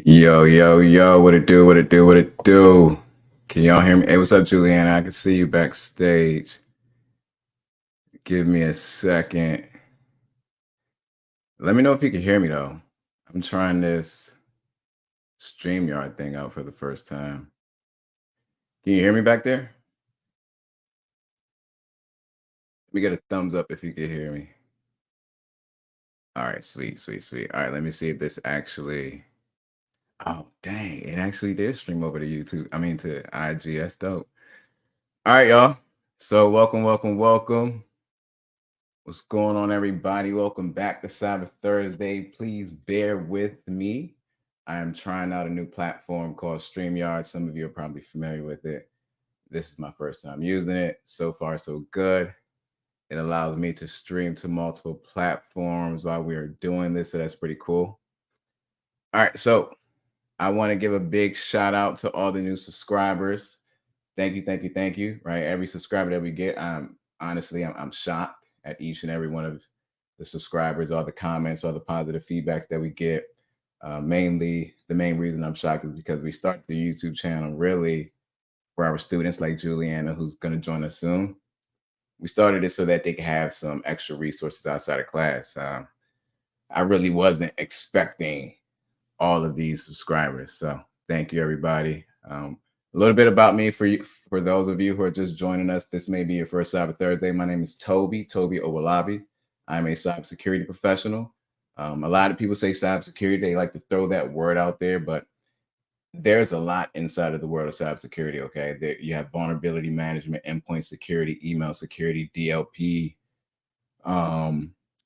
Yo, what it do, what it do, what it do? Can y'all hear me? Hey, what's up, Juliana? I can see you backstage. Give me a second. Let me know if you can hear me, though. I'm trying this StreamYard thing out for the first time. Can you hear me back there? Let me get a thumbs up if you can hear me. All right, sweet. All right, let me see if this actually... Oh, dang, it actually did stream over to YouTube. I mean, to IG. That's dope. All right, y'all. So welcome. What's going on, everybody? Welcome back to Cyber Thursday. Please bear with me. I am trying out a new platform called StreamYard. Some of you are probably familiar with it. This is my first time using it. So far, so good. It allows me to stream to multiple platforms while we are doing this, so that's pretty cool. All right, so I want to give a big shout out to all the new subscribers. Thank you. Right, every subscriber that we get, I'm shocked at each and every one of the subscribers, all the comments, all the positive feedbacks that we get. Mainly, the main reason I'm shocked is because we started the YouTube channel really for our students like Juliana, who's going to join us soon. We started it so that they could have some extra resources outside of class. I really wasn't expecting all of these subscribers. So thank you, everybody. A little bit about me for those of you who are just joining us. This may be your first Cyber Thursday. My name is Toby Owolabi. I'm a cybersecurity professional. A lot of people say cybersecurity. They like to throw that word out there, but there's a lot inside of the world of cybersecurity, okay? There, you have vulnerability management, endpoint security, email security, DLP,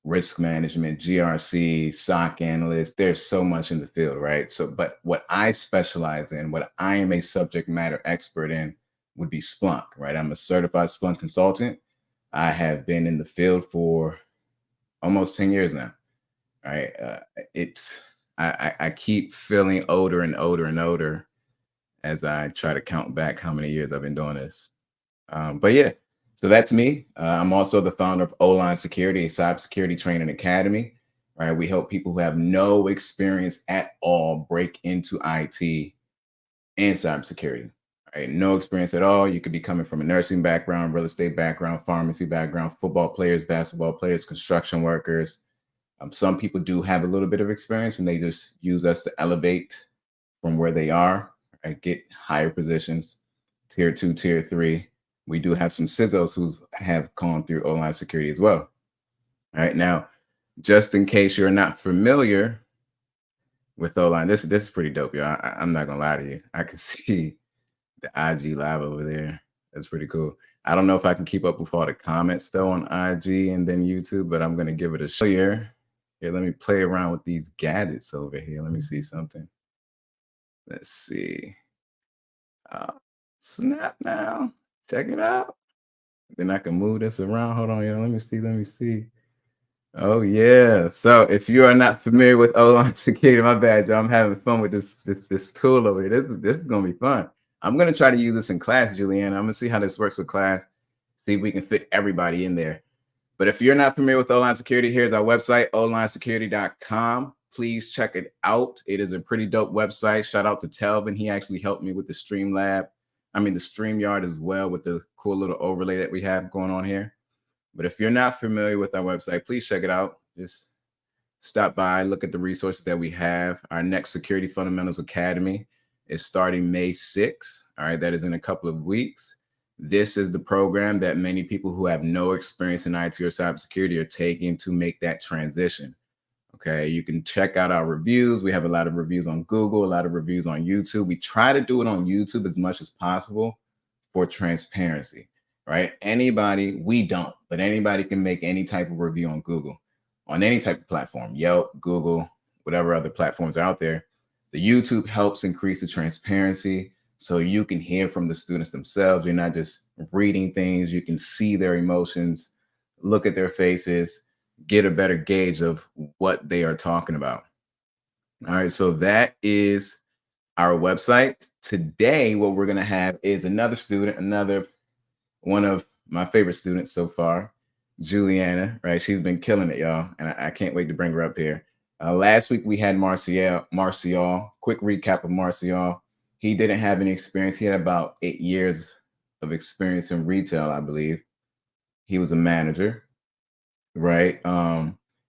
risk management, GRC, SOC analyst. There's so much in the field, right? So, but what I specialize in, what I am a subject matter expert in, would be Splunk, right? I'm a certified Splunk consultant. I have been in the field for almost 10 years now, right? I keep feeling older and older as I try to count back how many years I've been doing this. But yeah, so that's me. I'm also the founder of Oline Security, a cybersecurity training academy. Right, we help people who have no experience at all break into IT and cybersecurity. Right, no experience at all. You could be coming from a nursing background, real estate background, pharmacy background, football players, basketball players, construction workers. Some people do have a little bit of experience and they just use us to elevate from where they are, right, get higher positions, tier 2, tier 3. We do have some CISOs who have gone through Oline security as well. All right, now, just in case you're not familiar with Oline, this is pretty dope, y'all. I'm not gonna lie to you. I can see the IG live over there. That's pretty cool. I don't know if I can keep up with all the comments though on IG and then YouTube, but I'm gonna give it a show here. Here, let me play around with these gadgets over here. Let me see something. Let's see. Snap now. Check it out. Then I can move this around. Hold on, y'all. Let me see. Oh yeah. So if you are not familiar with Oline Security, my bad, y'all. I'm having fun with this tool over here. This is gonna be fun. I'm gonna try to use this in class, Juliana. I'm gonna see how this works with class. See if we can fit everybody in there. But if you're not familiar with Oline Security, here's our website, olinesecurity.com. Please check it out. It is a pretty dope website. Shout out to Telvin. He actually helped me with the StreamYard as well, with the cool little overlay that we have going on here. But if you're not familiar with our website, please check it out. Just stop by, look at the resources that we have. Our next Security Fundamentals Academy is starting May 6th. All right, that is in a couple of weeks. This is the program that many people who have no experience in IT or cybersecurity are taking to make that transition. Okay, you can check out our reviews. We have a lot of reviews on Google, a lot of reviews on YouTube. We try to do it on YouTube as much as possible for transparency, right? We don't, but anybody can make any type of review on Google, on any type of platform, Yelp, Google, whatever other platforms are out there. The YouTube helps increase the transparency so you can hear from the students themselves. You're not just reading things. You can see their emotions, look at their faces, get a better gauge of what they are talking about. All right, so that is our website. Today, what we're going to have is another student, another one of my favorite students so far, Juliana, right? She's been killing it, y'all, and I can't wait to bring her up here. Last week we had Martial. Martial. Quick recap of Martial. He didn't have any experience. He had about 8 years of experience in retail, I believe. He was a manager, right?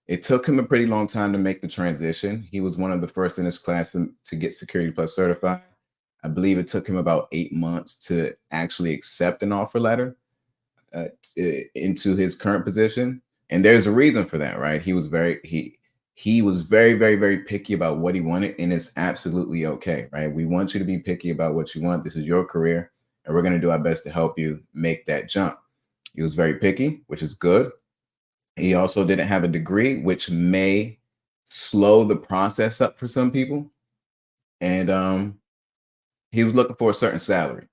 It took him a pretty long time to make the transition. He was one of the first in his class to get Security Plus certified. I believe it took him about 8 months to actually accept an offer letter into his current position, and there's a reason for that, right? He was very, very, very picky about what he wanted, and it's absolutely okay, right? We want you to be picky about what you want. This is your career, and we're going to do our best to help you make that jump. He was very picky, which is good. He also didn't have a degree, which may slow the process up for some people. And he was looking for a certain salary,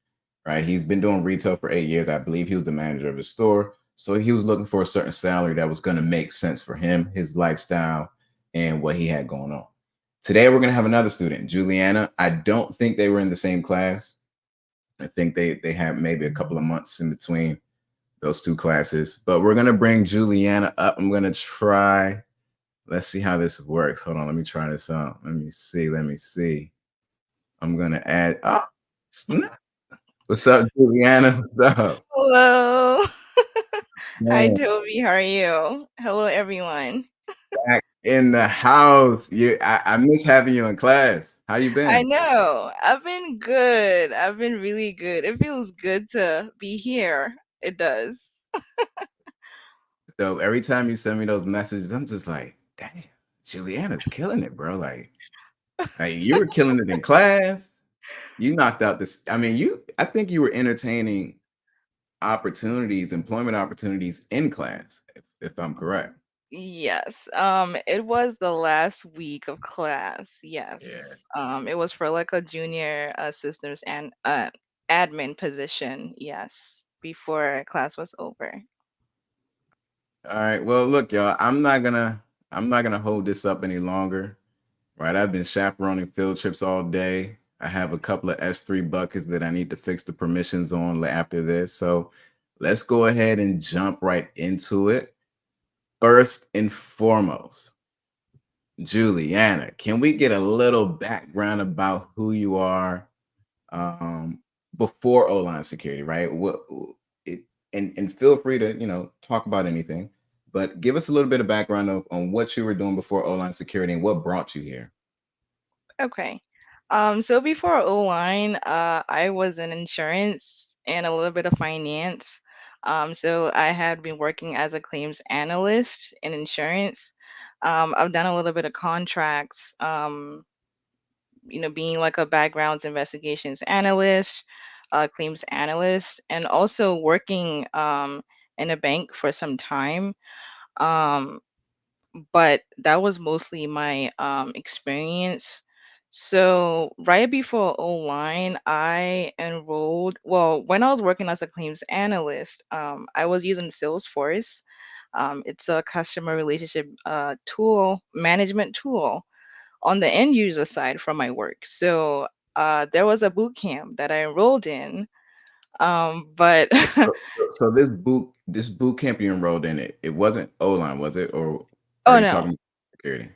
right? He's been doing retail for 8 years. I believe he was the manager of his store. So he was looking for a certain salary that was going to make sense for him, his lifestyle, and what he had going on. Today, we're going to have another student, Juliana. I don't think they were in the same class. I think they had maybe a couple of months in between those two classes. But we're going to bring Juliana up. I'm going to try. Let's see how this works. Hold on. Let me try this out. Let me see. Let me see. I'm going to add. Oh, snap. What's up, Juliana? What's up? Hello. Hi, Man, Toby. How are you? Hello, everyone. back in the house. I miss having you in class. How you I been? know. I've been good. I've been really good. It feels good to be here. It does. So every time you send me those messages, I'm just like, damn, Juliana's killing it, bro. Like you were killing it in class. You knocked out this. I mean, I think you were entertaining opportunities, employment opportunities in class, if I'm correct. Yes. It was the last week of class. Yes. Yeah. It was for like a junior systems and admin position. Yes. Before class was over. All right. Well, look, y'all. I'm not gonna hold this up any longer. Right. I've been chaperoning field trips all day. I have a couple of S3 buckets that I need to fix the permissions on after this. So let's go ahead and jump right into it. First and foremost, Juliana, can we get a little background about who you are um, before O-line security, right? It, and feel free to talk about anything, but give us a little bit of background on what you were doing before O-line security and what brought you here. Okay. So before Oline, I was in insurance and a little bit of finance. So I had been working as a claims analyst in insurance. I've done a little bit of contracts, being like a backgrounds investigations analyst, claims analyst, and also working in a bank for some time. Um, but that was mostly my experience. So right before Oline, I enrolled. Well, when I was working as a claims analyst, I was using Salesforce. It's a customer relationship tool, management tool on the end user side from my work. So there was a boot camp that I enrolled in, but So this boot camp you enrolled in, it wasn't O-line, was it, or are oh you no, talking security?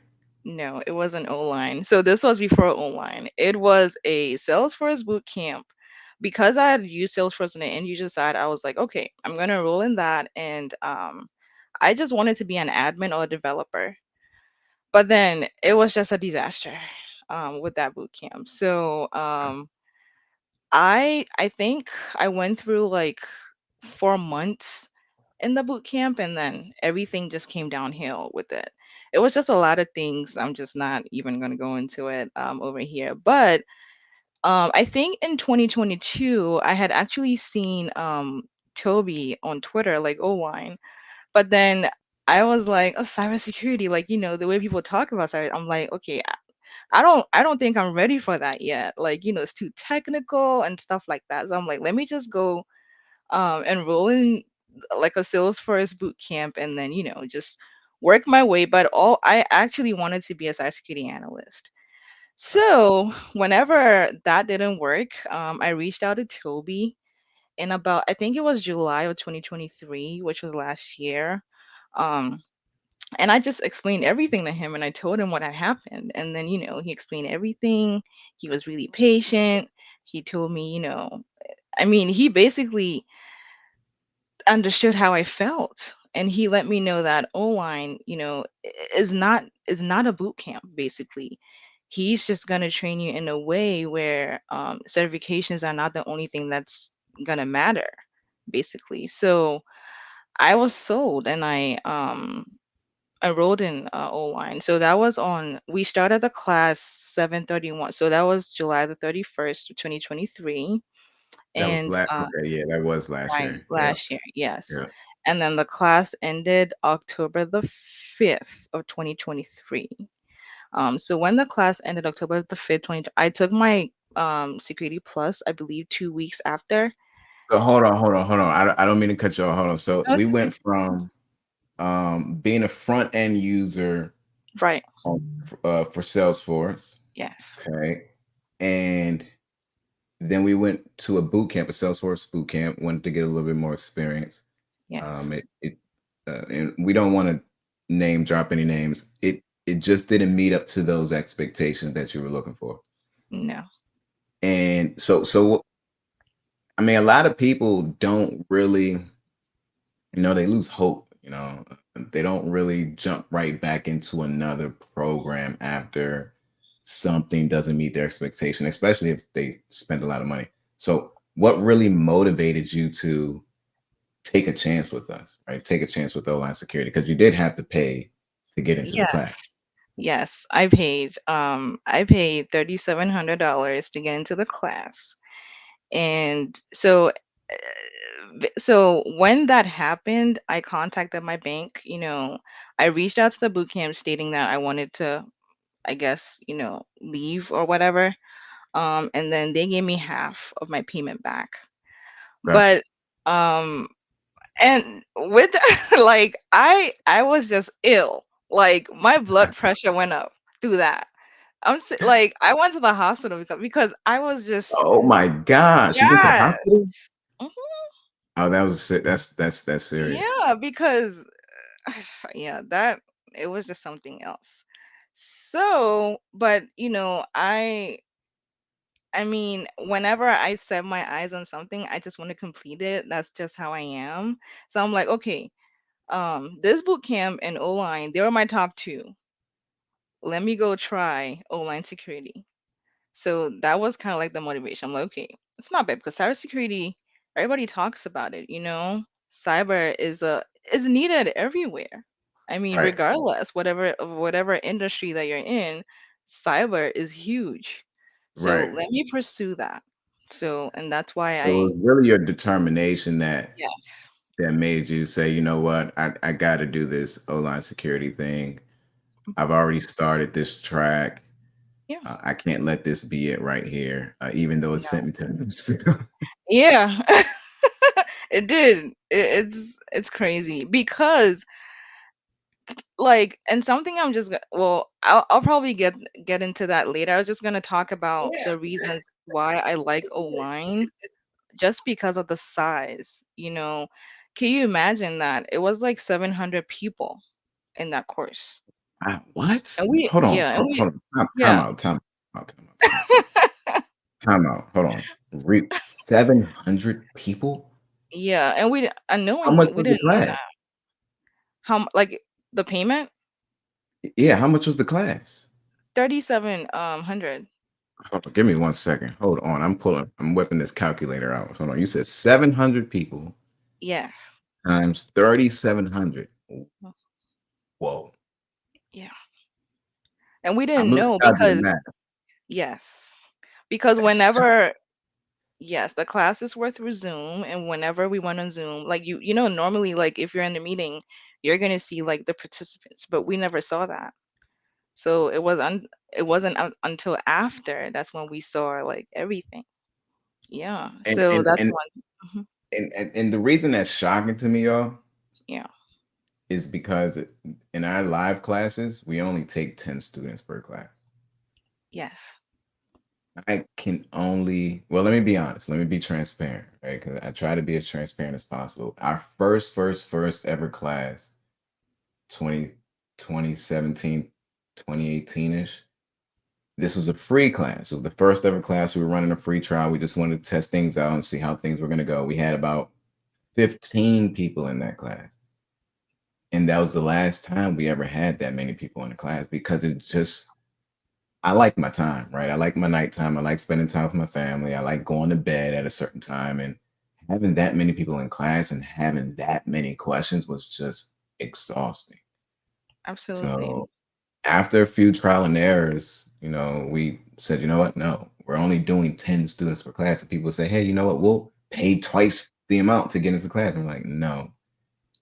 no, it wasn't Oline. So this was before Oline. It was a Salesforce boot camp. Because I had used Salesforce on the end user side, I was like, okay, I'm gonna enroll in that, and I just wanted to be an admin or a developer. But then it was just a disaster with that boot camp. So I think I went through like 4 months in the boot camp, and then everything just came downhill with it. It was just a lot of things. I'm just not even going to go into it over here. But I think in 2022, I had actually seen Toby on Twitter, like Oline. But then I was like, oh, cybersecurity, like, the way people talk about cyber, I'm like, okay, I don't think I'm ready for that yet. Like, it's too technical and stuff like that. So I'm like, let me just go enroll in like a Salesforce boot camp, and then just work my way. But all I actually wanted to be a cybersecurity analyst. So whenever that didn't work, I reached out to Toby in about, I think it was July of 2023, which was last year. Um, And I just explained everything to him and I told him what had happened. And then, he explained everything. He was really patient. He told me, I mean, he basically understood how I felt. And he let me know that Oline, is not a boot camp, basically. He's just gonna train you in a way where certifications are not the only thing that's gonna matter, basically. So I was sold and I enrolled in Oline. So that was on we started the class 7/31. So that was July the 31st of 2023. That was And okay, yeah, that was last right, year. Yeah, last year, yes. yeah. And then the class ended October the 5th of 2023. So when the class ended October the 5th, I took my Security Plus, I believe 2 weeks after. So hold on. I don't mean to cut you off. Hold on. So we Okay. went from being a front end user Right. for Salesforce, Yes. okay, and then we went to a boot camp, a Salesforce boot camp, wanted to get a little bit more experience. Yes. And we don't want to name drop any names. It just didn't meet up to those expectations that you were looking for. No. And so I mean, a lot of people don't really, they lose hope, they don't really jump right back into another program after something doesn't meet their expectation, especially if they spend a lot of money. So what really motivated you to take a chance with us, right? Take a chance with Oline Security, because you did have to pay to get into the class. Yes. Yes. I paid $3,700 to get into the class. And so when that happened, I contacted my bank. I reached out to the boot camp stating that I wanted to, I guess, leave or whatever. And then they gave me half of my payment back. Okay. But um and with like I was just ill. Like my blood pressure went up through that. Like I went to the hospital because I was just Oh my gosh, you went to the yes. hospital? Mhm. Oh, that was that's serious. Yeah, because yeah, that it was just something else. So, but I mean, whenever I set my eyes on something, I just want to complete it. That's just how I am. So I'm like, okay, this boot camp and O-line, they were my top two. Let me go try O-line security. So that was kind of like the motivation. I'm like, okay, it's not bad because cybersecurity, everybody talks about it. Cyber is needed everywhere. I mean, Right, regardless, whatever industry that you're in, cyber is huge. So right. let me pursue that. So and that's why So it I was really your determination yes. that made you say, you know what, I got to do this O-line security thing. Mhm. I've already started this track. Yeah. I can't let this be it right here, even though it No. sent me to the hospital. Yeah. It did. It's crazy because and something well, I'll probably get into that later. I was just gonna talk about the reasons why I like Oline just because of the size. Can you imagine that it was like 700 people in that course, What? and we Hold on, yeah, and hold, we hold on. Time yeah. out, time out. Hold on. 700 people? Yeah, and we How much unknowingly we was the didn't know class? that like the payment Yeah, how much was the class? 3700. Hold on, give me 1 second. Hold on. I'm whipping this calculator out. Hold on. You said 700 people Yes. times 3,700. Mm, Whoa. yeah, and we I'm didn't gonna know try to do the because math. yes, because That's too, whenever yes, the classes were through Zoom, and whenever we went on Zoom, like normally, like if you're in the meeting, you're gonna see like the participants, but we never saw that. So it wasn't until after that's when we saw like everything. Yeah. and So and that's and one. Mhm. and the reason that's shocking to me, y'all, Yeah. is because in our live classes, we only take 10 students per class. Yes. I can only, well, let me be honest. Let me be transparent, right? Because I try to be as transparent as possible. Our first ever class, 20. 2017, 2018-ish. This was a free class. It was the first ever class. We were running a free trial. We just wanted to test things out and see how things were going to go. We had about 15 people in that class. And that was the last time we ever had that many people in the class because it just, I like my time, right? I like my nighttime. I like spending time with my family. I like going to bed at a certain time. And having that many people in class and having that many questions was just exhausting. Absolutely. So after a few trial and errors, we said, you know what? No, we're only doing 10 students per class. And people say, hey, you know what? We'll pay twice the amount to get into class. I'm like, no,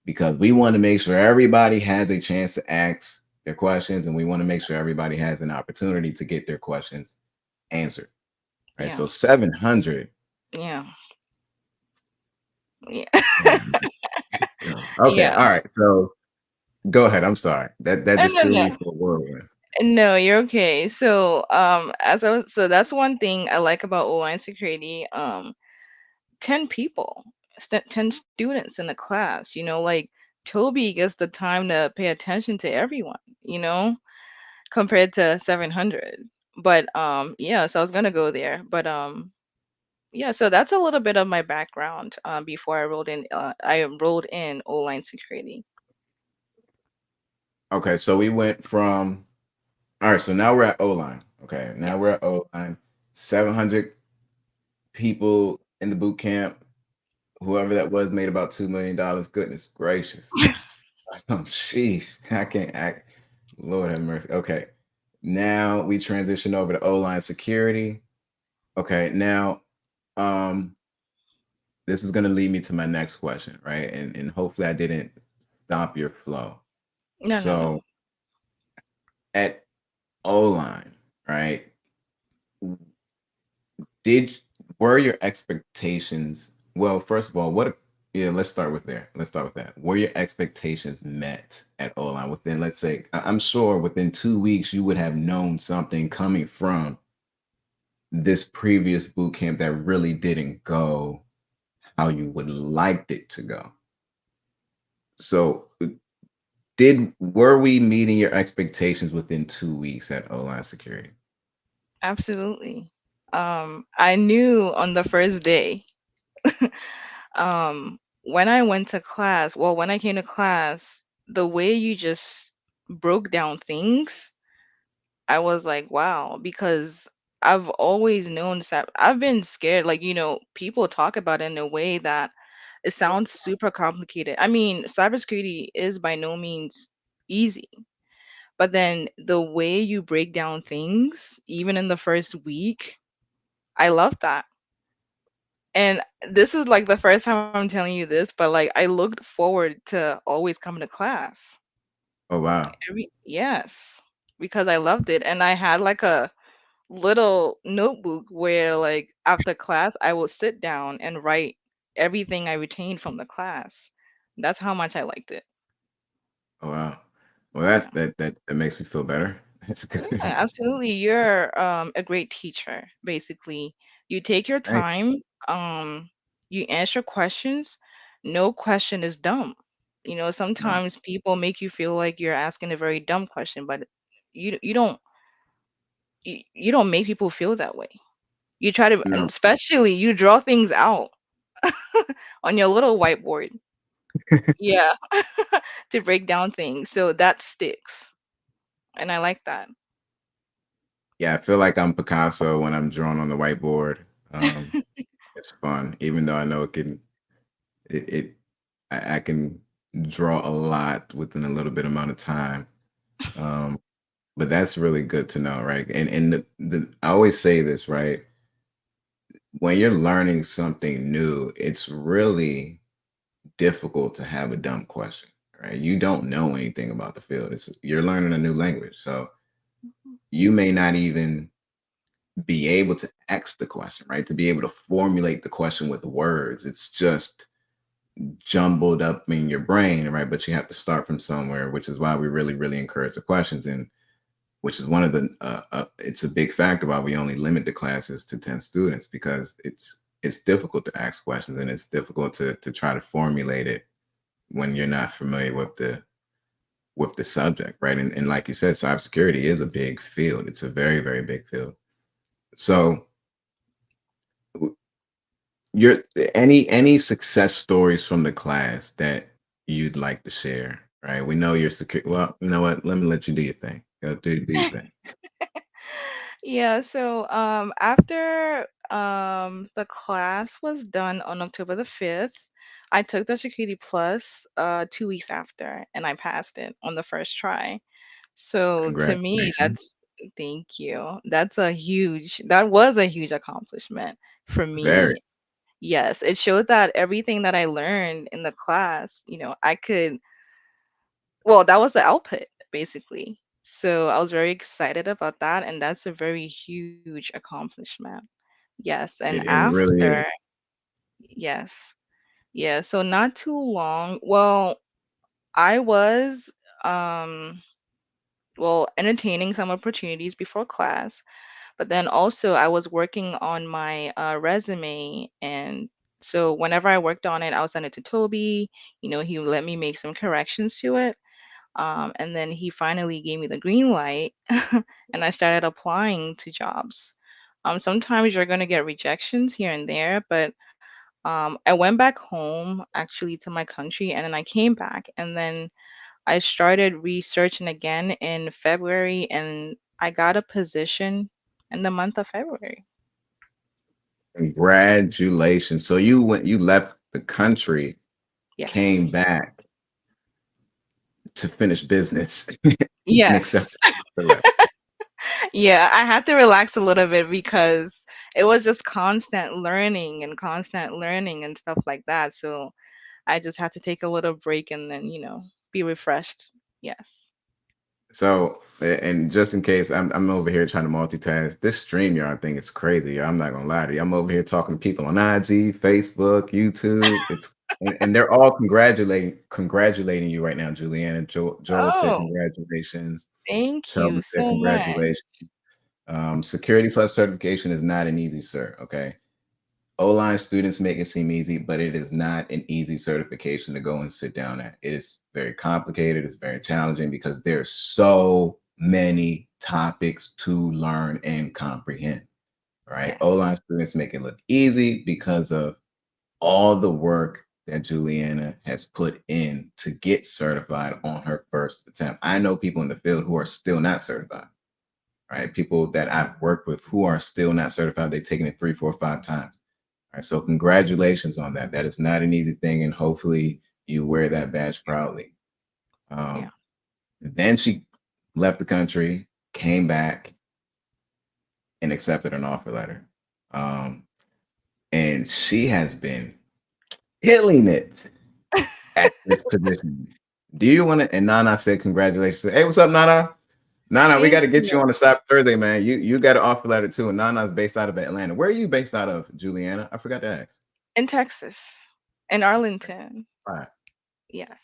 because we want to make sure everybody has a chance to ask their questions and we want to make sure everybody has an opportunity to get their questions answered. Right. Yeah. So 700. Yeah. Yeah. Okay. Yeah. All right. So go ahead. I'm sorry. That And just no, threw no. me for a whirlwind. No, you're okay. So, so that's one thing I like about online security. 10 people, 10 students in the class, like Toby gets the time to pay attention to everyone, compared to 700. But yeah, so I was gonna go there. But yeah, so that's a little bit of my background before I enrolled in online security. Okay. So we went from, all right. So now we're at Oline. Okay. Now we're Yes. at Oline. 700 people in the boot camp. Whoever that was made about $2 million. Goodness gracious. Oh, sheesh. I can't act. Lord have mercy. Okay. Now we transition over to O-line security. Okay. Now, um, this is gonna lead me to my next question, right? And hopefully I didn't stop your flow. No, no, no. So at O-line, right? Did Were your expectations, well, first of all, yeah, let's start with there. Let's start with that. Were your expectations met at O-line within, let's say, I'm sure within 2 weeks you would have known something coming from this previous boot camp that really didn't go how you would liked it to go. So did were we meeting your expectations within 2 weeks at O-line security? Absolutely. I knew on the first day, when I went to class, well, when I came to class, the way you just broke down things, I was like, wow, because I've always known that I've been scared. Like, people talk about it in a way that it sounds super complicated. I mean, cybersecurity is by no means easy, but then the way you break down things, even in the first week, I love that. And this is like the first time I'm telling you this, but like I looked forward to always coming to class. Oh wow. Yes, because I loved it. And I had like a little notebook where like after class I would sit down and write everything I retained from the class. That's how much I liked it. Oh wow. Well, Yeah. that makes me feel better. That's Yeah, good. absolutely. You're a great teacher, basically. You take your Thank time, um, you answer questions. No question is dumb. you. Sometimes people make you feel like you're asking a very dumb question, but you don't you don't make people feel that way. You try to, and No. especially you draw things out on your little whiteboard. Yeah, to break down things. So that sticks. And I like that. Yeah, I feel like I'm Picasso when I'm drawing on the whiteboard. Um, it's fun, even though I know it I can draw a lot within a little bit amount of time. Um, but that's really good to know, right? And the I always say this, right? When you're learning something new, it's really difficult to have a dumb question, right? You don't know anything about the field. You're learning a new language, so you may not even be able to ask the question, right? To be able to formulate the question with words. It's just jumbled up in your brain, right? But you have to start from somewhere, which is why we really, really encourage the questions, and which is one of the. It's a big factor why we only limit the classes to 10 students because it's difficult to ask questions and it's difficult to try to formulate it when you're not familiar with with the subject, right? And like you said, cybersecurity is a big field. It's a very, very big field. So your any success stories from the class that you'd like to share, right? We know you're secure. Well, you know what? Let me let you do your thing. Go do your thing. Yeah, so after the class was done on October the 5th, I took the Security Plus 2 weeks after and I passed it on the first try. So to me, Congratulations. that's thank you. That was a huge accomplishment for Very. me. Yes, it showed that everything that I learned in the class, I could, well, that was the output basically. So I was very excited about that, and that's a very huge accomplishment. Yes, and It really after, is. yes, yeah, so not too long. Well, I was um entertaining some opportunities before class, but then also I was working on my resume, and so whenever I worked on it, I would send it to Toby. He would let me make some corrections to it. And then he finally gave me the green light, and I started applying to jobs. Sometimes you're going to get rejections here and there, but I went back home actually to my country, and then I came back, and then I started researching again in February, and I got a position in the month of February. Congratulations. So you left the country, Yes. came back to finish business and Yes. accept the letter. Yeah, I had to relax a little bit because it was just constant learning and stuff like that. So I just had to take a little break and then, be refreshed. Yes. So, and just in case, I'm over here trying to multitask. This StreamYard thing is crazy. I'm not gonna lie to you. I'm over here talking to people on IG, Facebook, YouTube. And they're all congratulating you right now, Juliana. Joel said Oh, congratulations. thank Shelby you said so much. congratulations. Security Plus certification is not an easy cert. Okay, Oline students make it seem easy, but it is not an easy certification to go and sit down at. It is very complicated. It's very challenging because there's so many topics to learn and comprehend. Right? Yes. Oline students make it look easy because of all the work that Juliana has put in to get certified on her first attempt. I know people in the field who are still not certified. Right? People that I've worked with who are still not certified. They've taken it 3, 4, 5 times. All right, so congratulations on that. That is not an easy thing, and hopefully you wear that badge proudly. Yeah. Um, then she left the country, came back, and accepted an offer letter. Um, and she has been killing it at this position. Do you want to? And Nana said, "Congratulations." Hey, what's up, Nana? Nana, we got Thank to get you you. on the Stop Thursday, man. You got an offer letter too, and Nana's based out of Atlanta. Where are you based out of, Juliana? I forgot to ask. In Texas, in Arlington. All right. Yes.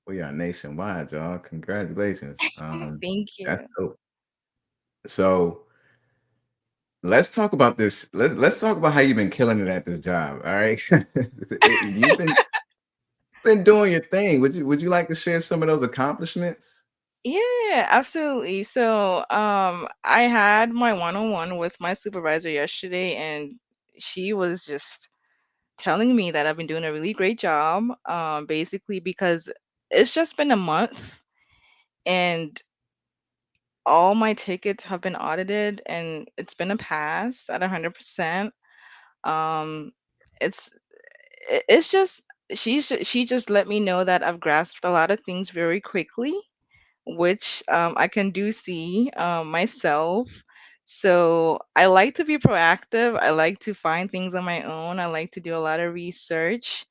We are nationwide, y'all. Congratulations. Thank That's you. dope. So let's talk about this. Let's talk about how you've been killing it at this job. All right. You've been doing your thing. Would you like to share some of those accomplishments? Yeah, absolutely. So, I had my one-on-one with my supervisor yesterday, and she was just telling me that I've been doing a really great job, basically because it's just been a month and all my tickets have been audited and it's been a pass at 100%. Um, it's it's just she just let me know that I've grasped a lot of things very quickly, which I can do see myself. So I like to be proactive. I like to find things on my own. I like to do a lot of research.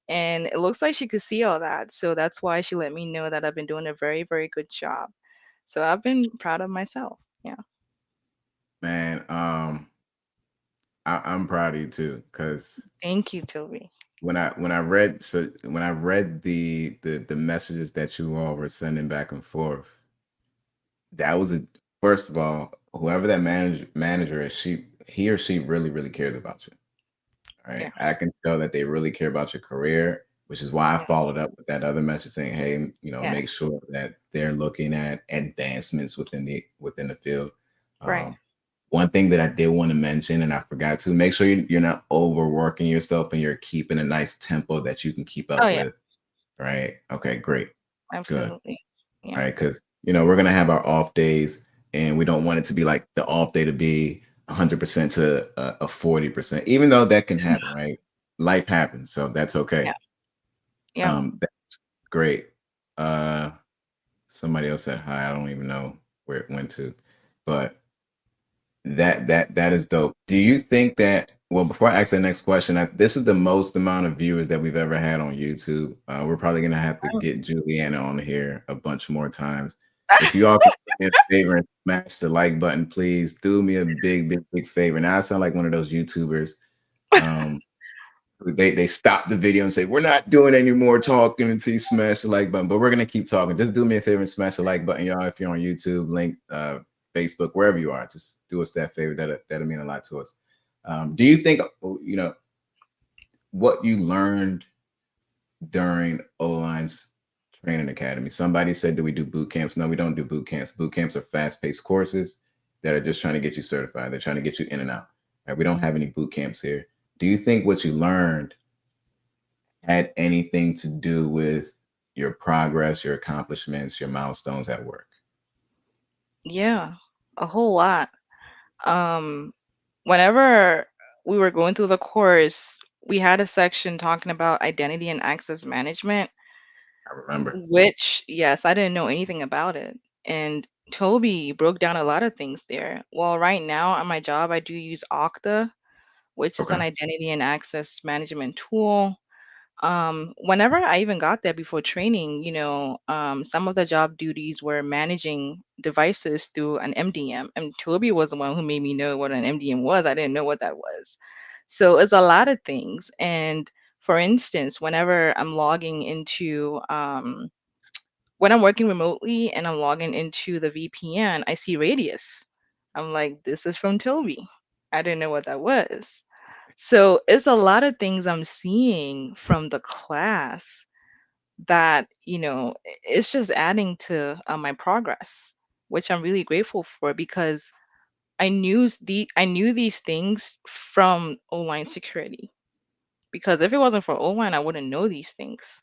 And it looks like she could see all that. So that's why she let me know that I've been doing a very, very good job. So I've been proud of myself. Yeah. Man, I'm proud of you too, because Thank you, Toby. when I read the messages that you all were sending back and forth, that was a first of all, whoever that manager is, he or she really, really cares about you. All right. Yeah. I can tell that they really care about your career. which is why I Yeah. followed up with that other message saying, "Hey, Yeah. make sure that they're looking at advancements within the field." Right. Um, One thing that I did want to mention, and I forgot to make sure you're not overworking yourself and you're keeping a nice tempo that you can keep Oh up yeah. with. Right? Okay, great, good. Absolutely. Yeah. Right, because we're gonna have our off days, and we don't want it to be like the off day to be 100% to a 40%, even though that can happen. Right, life happens, so that's okay. Yeah. Yeah. That's great. Uh, Somebody else said hi. I don't even know where it went to, but that is dope. Do you think that? Well, before I ask the next question, this is the most amount of viewers that we've ever had on YouTube. We're probably gonna have to Oh. get Juliana on here a bunch more times. If you all can do me a favor and smash the like button, please do me a big, big, big favor. Now I sound like one of those YouTubers. Um, they stop the video and say, "We're not doing any more talking until you smash the like button." But we're gonna keep talking. Just do me a favor and smash the like button, y'all. If you're on YouTube, link, Facebook, wherever you are, just do us that favor. That'll mean a lot to us. Do you think what you learned during Oline's training academy? Somebody said, "Do we do boot camps?" No, we don't do boot camps. Boot camps are fast-paced courses that are just trying to get you certified. They're trying to get you in and out. Right? We don't have any boot camps here. Do you think what you learned had anything to do with your progress, your accomplishments, your milestones at work? Yeah. A whole lot. Um, Whenever we were going through the course, we had a section talking about identity and access management, I remember. which, yes, I didn't know anything about it. And Toby broke down a lot of things there. Well, right now at my job, I do use Okta, which is an Okay. identity and access management tool. Whenever I even got there before training, some of the job duties were managing devices through an MDM. And Toby was the one who made me know what an MDM was. I didn't know what that was. So it's a lot of things. And for instance, whenever I'm logging into, when I'm working remotely and I'm logging into the VPN, I see Radius. I'm like, this is from Toby. I didn't know what that was. So it's a lot of things I'm seeing from the class that, it's just adding to my progress, which I'm really grateful for because I knew these things from online security. Because if it wasn't for online, I wouldn't know these things.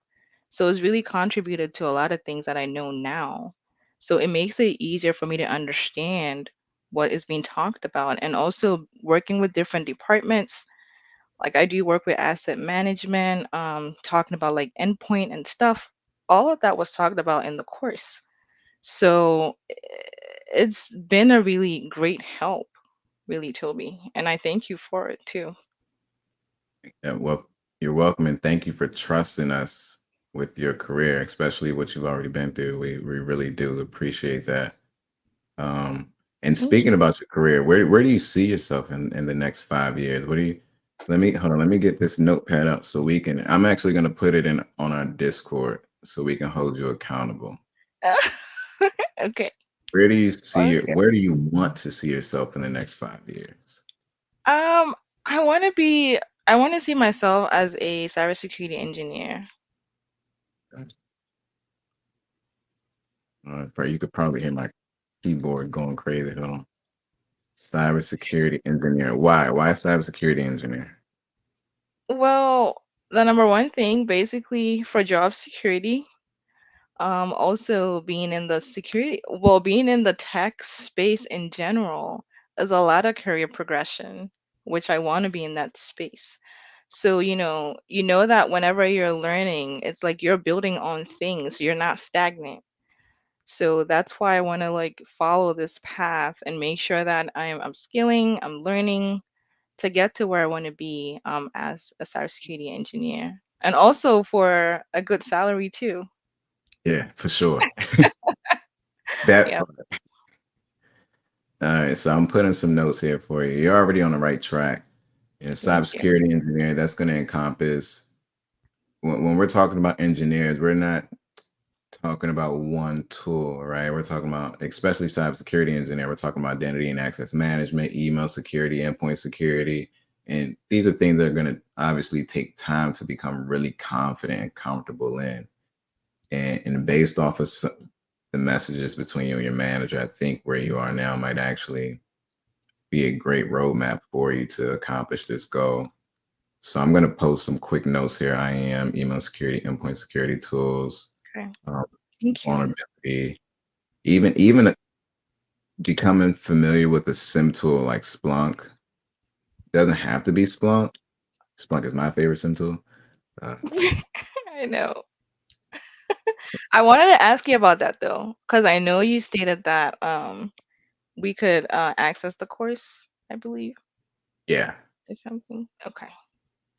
So it's really contributed to a lot of things that I know now. So it makes it easier for me to understand what is being talked about and also working with different departments, like I do work with asset management, talking about like endpoint and stuff. All of that was talked about in the course. So it's been a really great help, really, Toby. And I thank you for it too. Yeah, well, you're welcome, and thank you for trusting us with your career, especially what you've already been through. We really do appreciate that. Um, and Thank speaking you. about your career, where do you see yourself in the next 5 years? What do you Let me hold on, let me get this notepad up so we can I'm actually gonna put it in on our Discord so we can hold you accountable. Okay. Okay. Where do you want to see yourself in the next 5 years? Um, I want to be, I want to see myself as a cybersecurity engineer. You could probably hear my keyboard going crazy. Hold on. Cybersecurity engineer. Why? Why cybersecurity engineer? Well, the number one thing, basically, for job security, also being in the security, well, being in the tech space in general is a lot of career progression, which I want to be in that space. So, you know that whenever you're learning, it's like you're building on things, you're not stagnant. So that's why I want to like follow this path and make sure that I'm upskilling, I'm learning to get to where I want to be as a cybersecurity engineer. And also for a good salary too. Yeah, for sure. That Yeah, part. All right, so I'm putting some notes here for you. You're already on the right track. thank you. Cybersecurity engineer, that's going to encompass when we're talking about engineers, we're not talking about one tool, right? We're talking about, especially cybersecurity engineer, we're talking about identity and access management, email security, endpoint security, And these are things that are going to obviously take time to become really confident and comfortable in. And based off of the messages between you and your manager, I think where you are now might actually be a great roadmap for you to accomplish this goal. So I'm going to post some quick notes here. I am email security, endpoint security tools, Okay. um, Thank you. vulnerability, even becoming familiar with a SIM tool like Splunk. Doesn't have to be Splunk. Splunk is my favorite SIM tool. Uh, I know. I wanted to ask you about that though, because I know you stated that we could access the course, I believe, yeah, or something. Okay.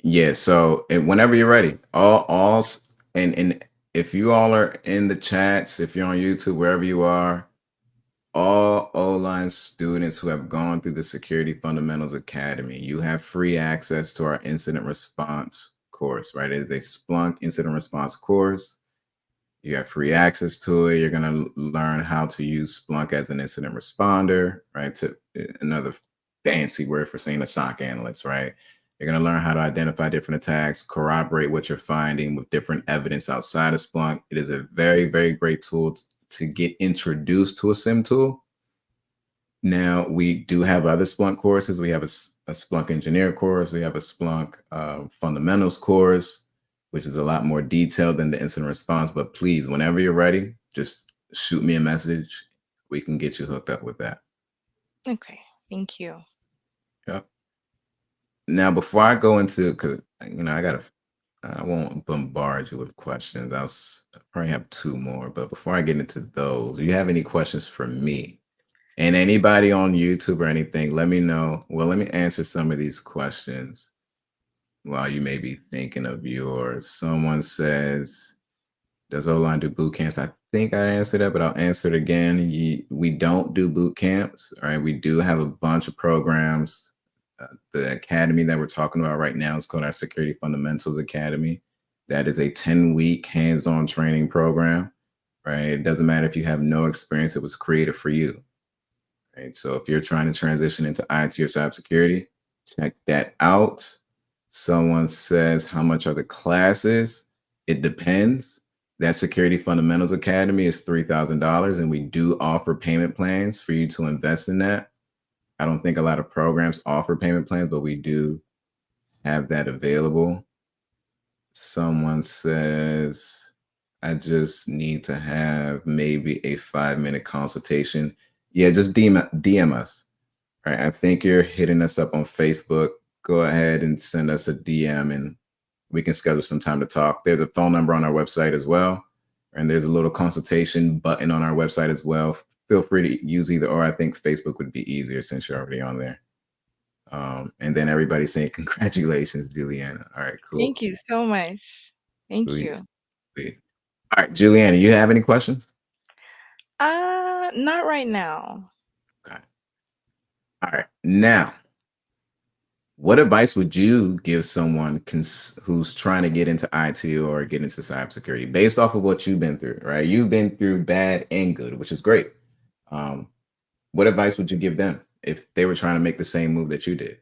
yeah. So whenever you're ready, and if you all are in the chats, if you're on YouTube, wherever you are, all Oline students who have gone through the Security Fundamentals Academy, you have free access to our incident response course, right? It is a Splunk incident response course. You have free access to it. You're going to learn how to use Splunk as an incident responder, right? To another fancy word for saying a SOC analyst, right? You're going to learn how to identify different attacks, corroborate what you're finding with different evidence outside of Splunk. It is a very, very great tool to get introduced to a SIM tool. Now, we do have other Splunk courses. We have a Splunk engineer course. We have a Splunk fundamentals course, which is a lot more detailed than the incident response. But please, whenever you're ready, just shoot me a message. We can get you hooked up with that. Okay. Thank you. Yep. Now, before I go into, because I won't bombard you with questions. I probably have two more, but before I get into those, do you have any questions for me? And anybody on YouTube or anything, let me know. Well, let me answer some of these questions while you may be thinking of yours. Someone says, does Oline do boot camps? I think I answered that, but I'll answer it again. We don't do boot camps. All right. We do have a bunch of programs. The academy that we're talking about right now is called our Security Fundamentals Academy. That is a 10-week hands-on training program. Right. It doesn't matter if you have no experience, it was created for you. Right. So if you're trying to transition into IT or cybersecurity, check that out. Someone says, how much are the classes? It depends. That Security Fundamentals Academy is $3,000, and we do offer payment plans for you to invest in that. I don't think a lot of programs offer payment plans, but we do have that available. Someone says, I just need to have maybe a 5-minute consultation. Yeah, just DM us. All right. I think you're hitting us up on Facebook. Go ahead and send us a DM and we can schedule some time to talk. There's a phone number on our website as well. And there's a little consultation button on our website as well. Feel free to use either or. I think Facebook would be easier since you're already on there. And then everybody's saying, congratulations, Juliana. All right, cool. Thank you so much. Thank Sweet. you. Sweet. All right, Juliana, you have any questions? Not right now. Okay. All right. Now, what advice would you give someone who's trying to get into IT or get into cybersecurity based off of what you've been through, right? You've been through bad and good, which is great. Um, what advice would you give them if they were trying to make the same move that you did?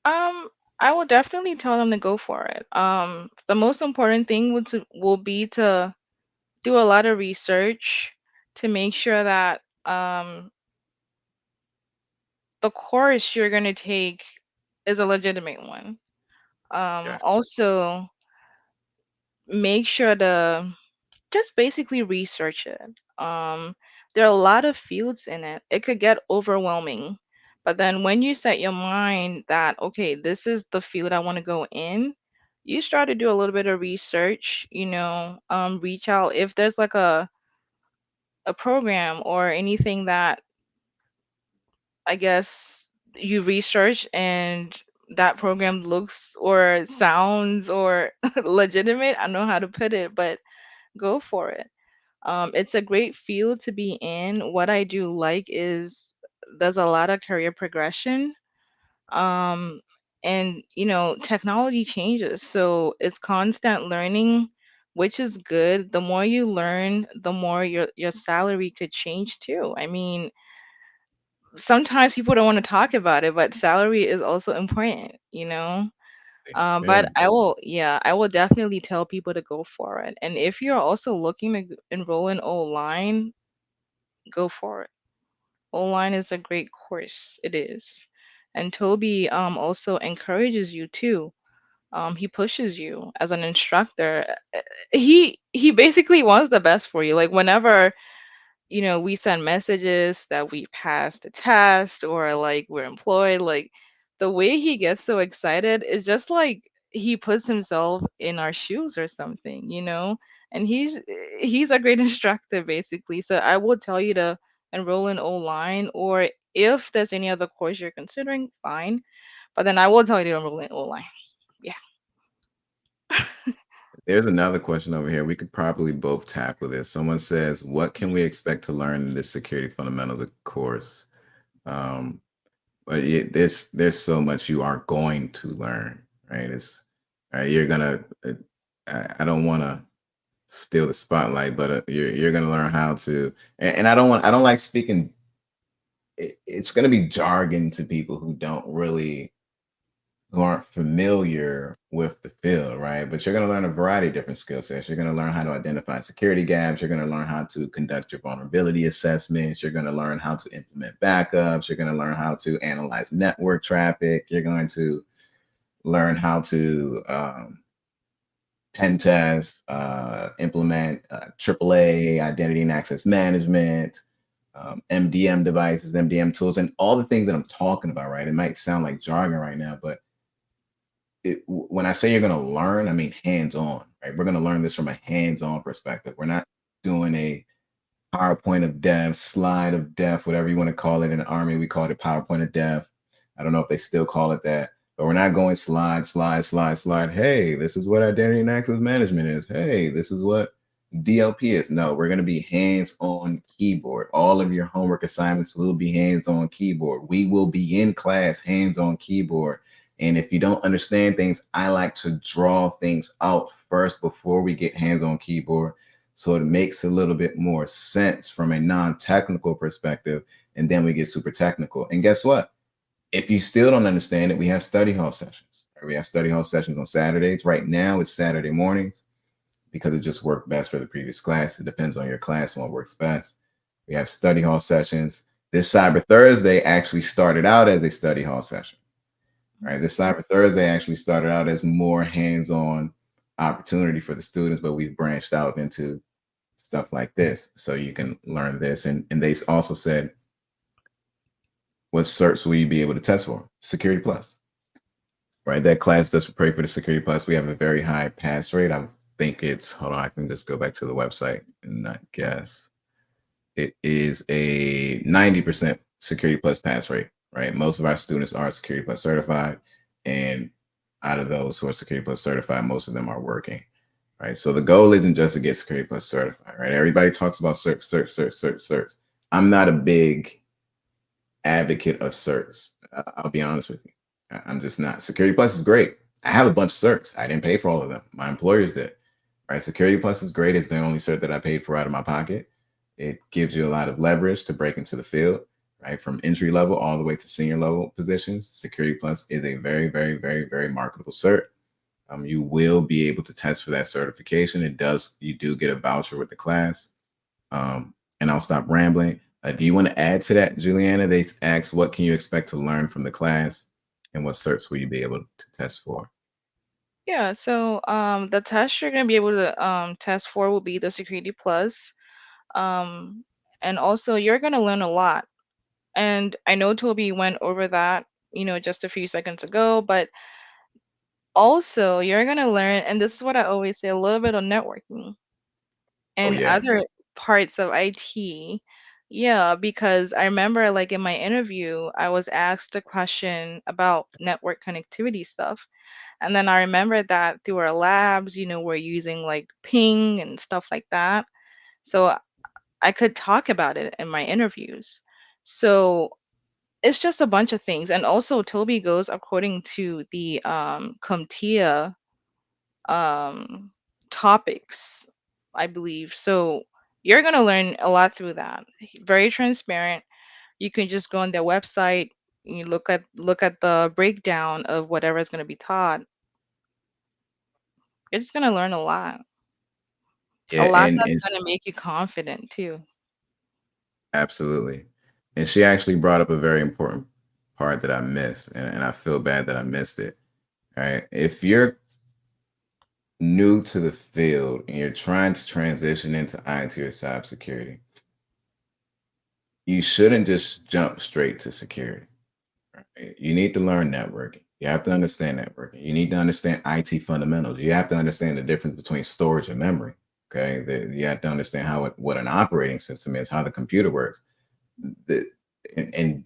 Um, I will definitely tell them to go for it. The most important thing will be to do a lot of research to make sure that the course you're going to take is a legitimate one. Yes. Also, make sure to just basically research it. There are a lot of fields in it. It could get overwhelming. But then when you set your mind that, okay, this is the field I want to go in, you start to do a little bit of research, reach out if there's like a program or anything that I guess you research and that program looks or sounds or legitimate. I don't know how to put it, but go for it. It's a great field to be in. What I do like is there's a lot of career progression. Um, and technology changes, so it's constant learning, which is good. The more you learn, the more your salary could change too. I mean, sometimes people don't want to talk about it, but salary is also important, you know. But Yeah, I will definitely tell people to go for it. And if you're also looking to enroll in Oline, go for it. Oline is a great course. It is. And Toby also encourages you too. He pushes you as an instructor. He basically wants the best for you. Like whenever we send messages that we passed a test or like we're employed, like the way he gets so excited is just like he puts himself in our shoes or something. And he's a great instructor basically. So I would tell you to enroll in Oline, or if there's any other course you're considering, fine. But then I will tell you to enroll in Oline. Yeah. there's another question over here. We could probably both tackle this. Someone says, "What can we expect to learn in this security fundamentals course?" Um, but there's so much you are going to learn, right? It's you're gonna. I don't want to steal the spotlight, but you're gonna learn how to. And I don't like speaking. It's gonna be jargon to people who aren't familiar with the field, right? But you're going to learn a variety of different skill sets. You're going to learn how to identify security gaps. You're going to learn how to conduct your vulnerability assessments. You're going to learn how to implement backups. You're going to learn how to analyze network traffic. You're going to learn how to pen test, implement AAA, identity and access management, MDM devices, MDM tools, and all the things that I'm talking about, right? It might sound like jargon right now, but when I say you're going to learn, I mean hands on, right? We're going to learn this from a hands on perspective. We're not doing a PowerPoint of dev, slide of dev, whatever you want to call it. In the Army, we called it PowerPoint of dev. I don't know if they still call it that, but we're not going slide, slide, slide, slide. Hey, this is what identity and access management is. Hey, this is what DLP is. No, we're going to be hands on keyboard. All of your homework assignments will be hands on keyboard. We will be in class hands on keyboard. And if you don't understand things, I like to draw things out first before we get hands on keyboard, so it makes a little bit more sense from a non-technical perspective, and then we get super technical. And guess what? If you still don't understand it, we have study hall sessions. We have study hall sessions on Saturdays. Right now, it's Saturday mornings because it just worked best for the previous class. It depends on your class and what works best. We have study hall sessions. This Cyber Thursday actually started out as a study hall session. Right. This Cyber Thursday actually started out as more hands-on opportunity for the students, but we've branched out into stuff like this so you can learn this. And they also said, what certs will you be able to test for? Security Plus, right? That class does prepare for the Security Plus. We have a very high pass rate. I think it's, hold on, I can just go back to the website and not guess. It is a 90% Security Plus pass rate, right? Most of our students are Security Plus certified. And out of those who are Security Plus certified, most of them are working, right? So the goal isn't just to get Security Plus certified, right? Everybody talks about certs. I'm not a big advocate of certs. I'll be honest with you. I'm just not. Security Plus is great. I have a bunch of certs. I didn't pay for all of them. My employers did. Right? Security Plus is great. It's the only cert that I paid for out of my pocket. It gives you a lot of leverage to break into the field, right? From entry level all the way to senior level positions. Security Plus is a very, very, very, very marketable cert. You will be able to test for that certification. You do get a voucher with the class. And I'll stop rambling. Do you want to add to that, Juliana? They asked, what can you expect to learn from the class, and what certs will you be able to test for? Yeah, so the test you're gonna be able to test for will be the Security Plus. Um and also you're gonna learn a lot. And I know Toby went over that, just a few seconds ago, but also you're gonna learn, and this is what I always say, a little bit of networking Oh and yeah. other parts of IT. Yeah, because I remember like in my interview, I was asked a question about network connectivity stuff. And then I remember that through our labs, we're using like ping and stuff like that. So I could talk about it in my interviews. So it's just a bunch of things. And also Toby goes according to the CompTIA um topics, I believe. So you're gonna learn a lot through that. Very transparent. You can just go on their website, you look at the breakdown of whatever is going to be taught. You're just going to learn a lot. A Yeah, lot and that's and going to make you confident too. absolutely. And she actually brought up a very important part that I missed, and I feel bad that I missed it. All right. If you're new to the field and you're trying to transition into IT or cybersecurity, you shouldn't just jump straight to security. Right? You need to learn networking. You have to understand networking. You need to understand IT fundamentals. You have to understand the difference between storage and memory. Okay. You have to understand what an operating system is, how the computer works. The, and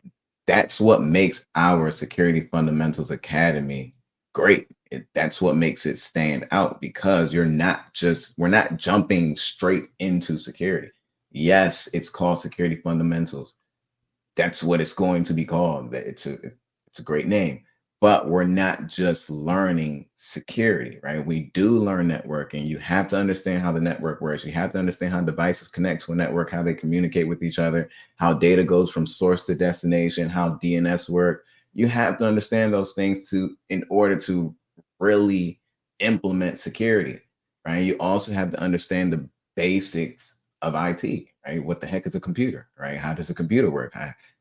that's what makes our Security Fundamentals Academy great. That's what makes it stand out because we're not jumping straight into security. Yes, it's called Security Fundamentals. That's what it's going to be called. It's a great name, but we're not just learning security, right? We do learn networking. You have to understand how the network works. You have to understand how devices connect to a network, how they communicate with each other, how data goes from source to destination, how DNS work. You have to understand those things to in order to really implement security, right? You also have to understand the basics of IT, right? What the heck is a computer, right? How does a computer work?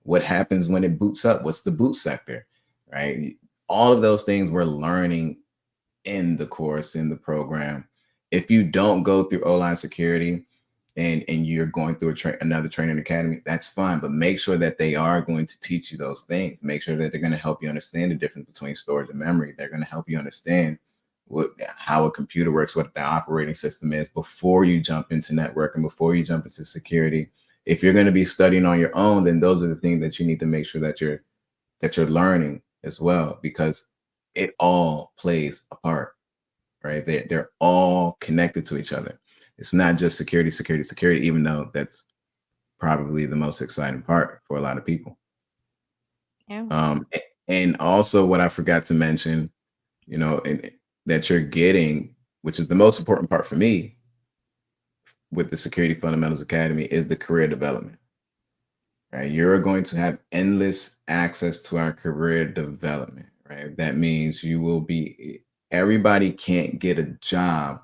What happens when it boots up? What's the boot sector, right? All of those things we're learning in the course, in the program. If you don't go through Oline security and you're going through another training academy, that's fine. But make sure that they are going to teach you those things. Make sure that they're going to help you understand the difference between storage and memory. They're going to help you understand how a computer works, what the operating system is before you jump into networking, before you jump into security. If you're going to be studying on your own, then those are the things that you need to make sure that you're learning as well, because it all plays a part, right? They're all connected to each other. It's not just security, security, security, even though that's probably the most exciting part for a lot of people. Yeah. And also what I forgot to mention, and that you're getting, which is the most important part for me with the Security Fundamentals Academy, is the career development. Right? You're going to have endless access to our career development, right? That means everybody can't get a job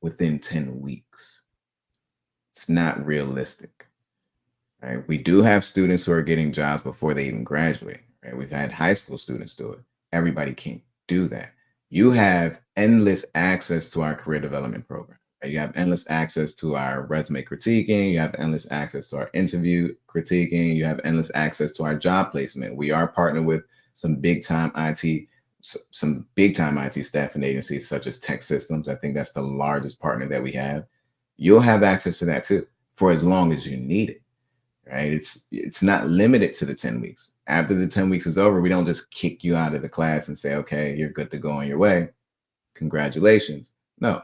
within 10 weeks. It's not realistic, right? We do have students who are getting jobs before they even graduate, right? We've had high school students do it. Everybody can't do that. You have endless access to our career development program. Right? You have endless access to our resume critiquing. You have endless access to our interview critiquing. You have endless access to our job placement. We are partnered with some big time IT, some big time IT staffing agencies such as Tech Systems. I think that's the largest partner that we have. You'll have access to that too for as long as you need it, right? It's not limited to the 10 weeks. After the 10 weeks is over, we don't just kick you out of the class and say, okay, you're good to go on your way. Congratulations. No,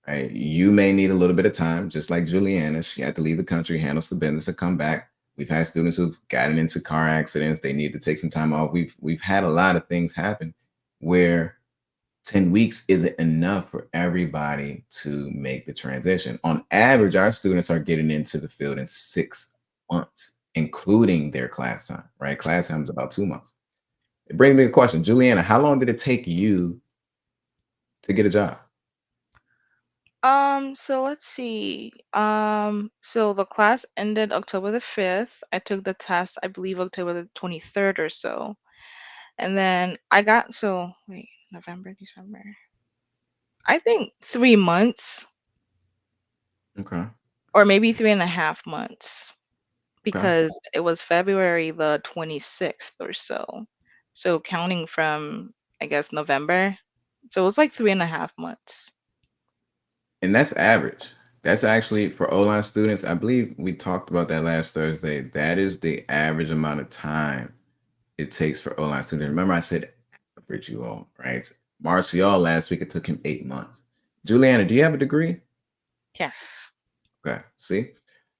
right? You may need a little bit of time, just like Juliana. She had to leave the country, handle some business, and come back. We've had students who've gotten into car accidents. They need to take some time off. We've had a lot of things happen where 10 weeks isn't enough for everybody to make the transition. On average, our students are getting into the field in 6 months, including their class time, right? Class time is about 2 months. It brings me a question. Juliana, how long did it take you to get a job? So let's see. So the class ended October the 5th. I took the test, I believe October the 23rd or so. And then wait, November, December. I think 3 months Okay. or maybe 3.5 months Okay. because it was February the 26th or so. So counting from, I guess, November. So it was like 3.5 months. And that's average. That's actually for O-line students. I believe we talked about that last Thursday. That is the average amount of time it takes for O-line students. Remember, I said average, you all, right? Marcial last week, it took him 8 months. Juliana, do you have a degree? Yes. Okay. See,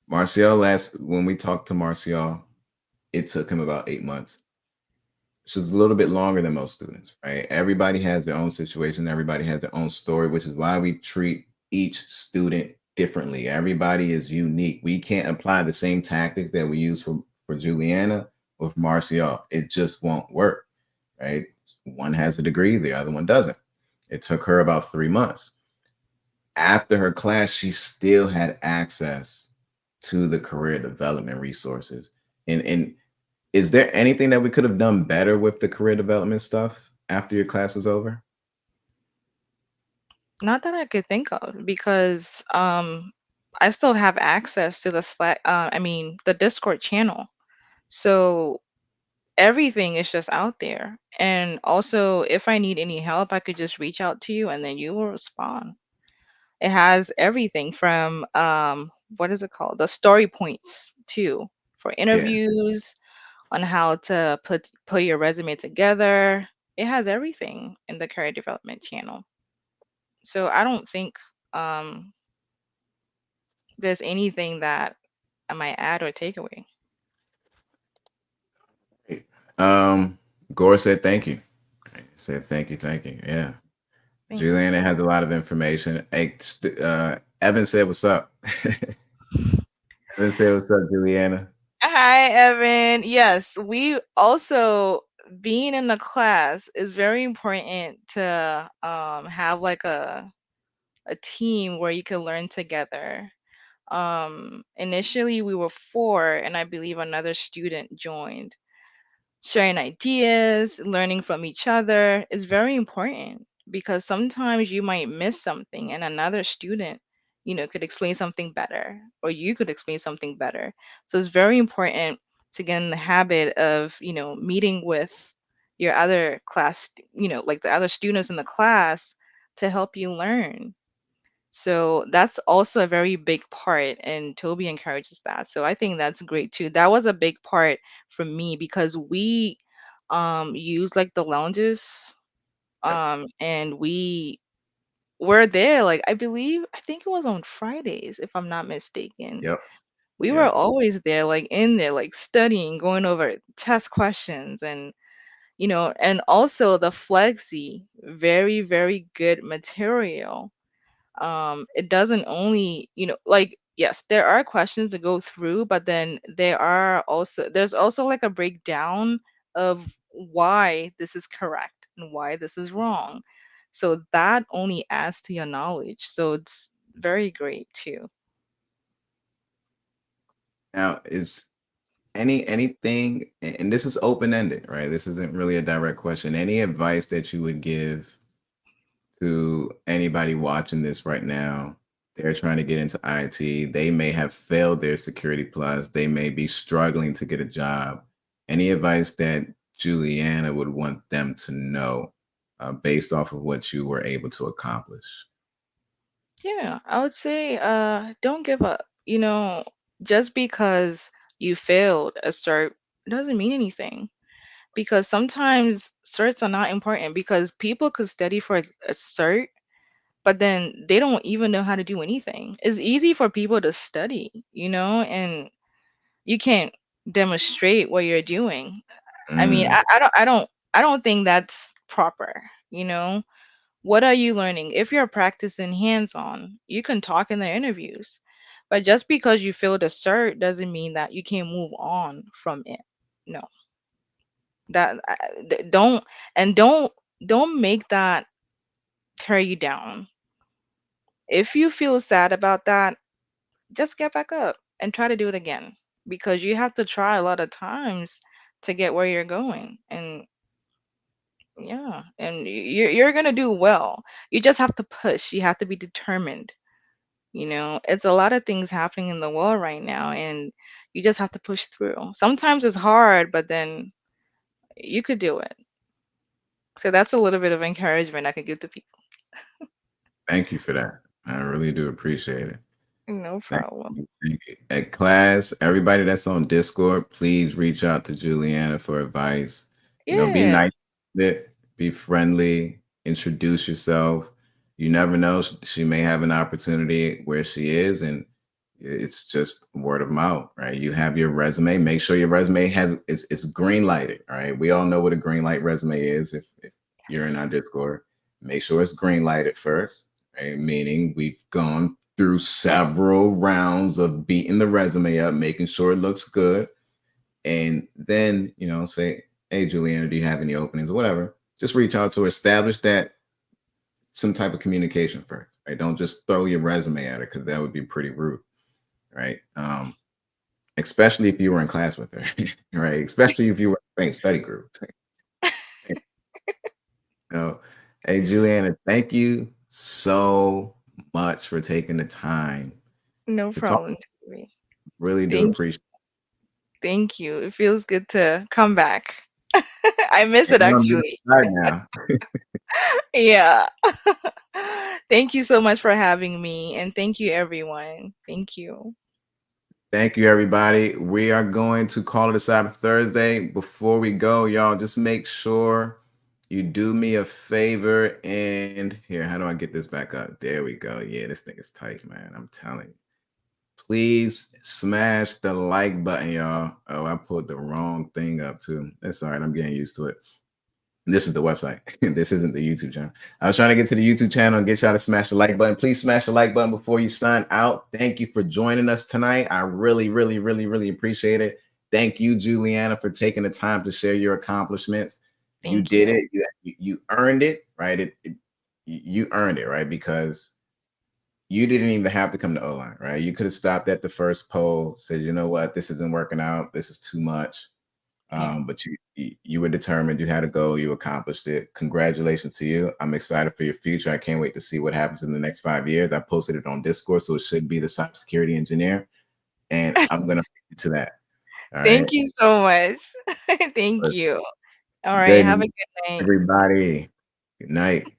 Marcial when we talked to Marcial, it took him about 8 months. Which is a little bit longer than most students, right? Everybody has their own situation. Everybody has their own story, which is why we treat each student differently. Everybody is unique. We can't apply the same tactics that we use for Juliana with Marcial. It just won't work, right? One has a degree, the other one doesn't. It took her about 3 months. After her class, she still had access to the career development resources. And is there anything that we could have done better with the career development stuff after your class is over? Not that I could think of because I still have access to the Slack I mean the Discord channel. So everything is just out there. And also if I need any help, I could just reach out to you and then you will respond. It has everything from what is it called? The story points too for Yeah. interviews on how to put your resume together. It has everything in the career development channel. So I don't think um there's anything that I might add or take away. Um, Gore said thank you. Said thank you, thank you. Yeah. Thanks. Juliana has a lot of information. Hey, Evan said what's up. Evan said what's up, Juliana. Hi, Evan. Yes, we also being in the class is very important to have like a team where you can learn together. Initially we were four, and I believe another student joined. Sharing ideas, learning from each other is very important because sometimes you might miss something and another student, could explain something better or you could explain something better. So it's very important to get in the habit of, meeting with your other class, like the other students in the class to help you learn. So that's also a very big part, and Toby encourages that. So I think that's great too. That was a big part for me because we use like the lounges Yep. and we were there like I think it was on Fridays if I'm not mistaken. Yep. We were Yep. always there like in there like studying, going over test questions and and also the Flexi, very very good material. It doesn't only like yes there are questions to go through, but then there's also like a breakdown of why this is correct and why this is wrong, so that only adds to your knowledge, so it's very great too. Now, is anything, and this is open ended, right? This isn't really a direct question. Any advice that you would give to anybody watching this right now? They're trying to get into IT. They may have failed their Security Plus. They may be struggling to get a job. Any advice that Juliana would want them to know based off of what you were able to accomplish? Yeah, I would say don't give up. Just because you failed a cert doesn't mean anything, because sometimes certs are not important because people could study for a cert, but then they don't even know how to do anything. It's easy for people to study, and you can't demonstrate what you're doing. I mean, Mm, I don't think that's proper, you know? What are you learning? If you're practicing hands-on, you can talk in the interviews. But just because you failed a cert doesn't mean that you can't move on from it. No. Don't, and don't make that tear you down. If you feel sad about that, just get back up and try to do it again, because you have to try a lot of times to get where you're going. And yeah, and you're going to do well. You just have to push. You have to be determined. It's a lot of things happening in the world right now, and you just have to push through. Sometimes it's hard, but then you could do it. So that's a little bit of encouragement I could give to people. thank you for that. I really do appreciate it. No Thank problem. you. Thank you. At class, everybody that's on Discord, please reach out to Juliana for advice. Be Yeah. nice with it, be friendly, introduce yourself. You never know, she may have an opportunity where she is, and it's just word of mouth, right? You have your resume. Make sure your resume is green lighted. All right. We all know what a green light resume is if you're in our Discord. Make sure it's green lighted first, right? Meaning we've gone through several rounds of beating the resume up, making sure it looks good. And then, say, hey, Juliana, do you have any openings or whatever? Just reach out to her, establish that some type of communication first, right? Don't just throw your resume at her because that would be pretty rude, right? Especially if you were in class with her, right? Especially if you were in the same study group. So, hey, Juliana, thank you so much for taking the time No to talk. problem. Debbie. Really do Thank appreciate thank you. It feels good to come back. I miss it. it And on the other actually. side now. Yeah. Thank you so much for having me, and thank you everyone. Thank you. Thank you, everybody. We are going to call it a Cyber Thursday. Before we go, y'all, just make sure you do me a favor. And here, how do I get this back up? There we go. Yeah, this thing is tight, man. I'm telling you. Please smash the like button, y'all. Oh, I pulled the wrong thing up, too. That's all right. I'm getting used to it. This is the website. This isn't the YouTube channel. I was trying to get to the YouTube channel and get y'all to smash the like button. Please smash the like button before you sign out. Thank you for joining us tonight. I really, really, really, really appreciate it. Thank you, Juliana, for taking the time to share your accomplishments. You Thank did you. it. You earned it, right? You earned it, right? Because you didn't even have to come to Oline, right? You could have stopped at the first poll, said, you know what, this isn't working out. This is too much. Yeah. But you were determined. You had a goal. You accomplished it. Congratulations to you. I'm excited for your future. I can't wait to see what happens in the next 5 years. I posted it on Discord, so it should be the cybersecurity engineer, and I'm gonna to that. All right. Thank you so much. Thank But you. All right. good Have a night, good night. everybody. Good night.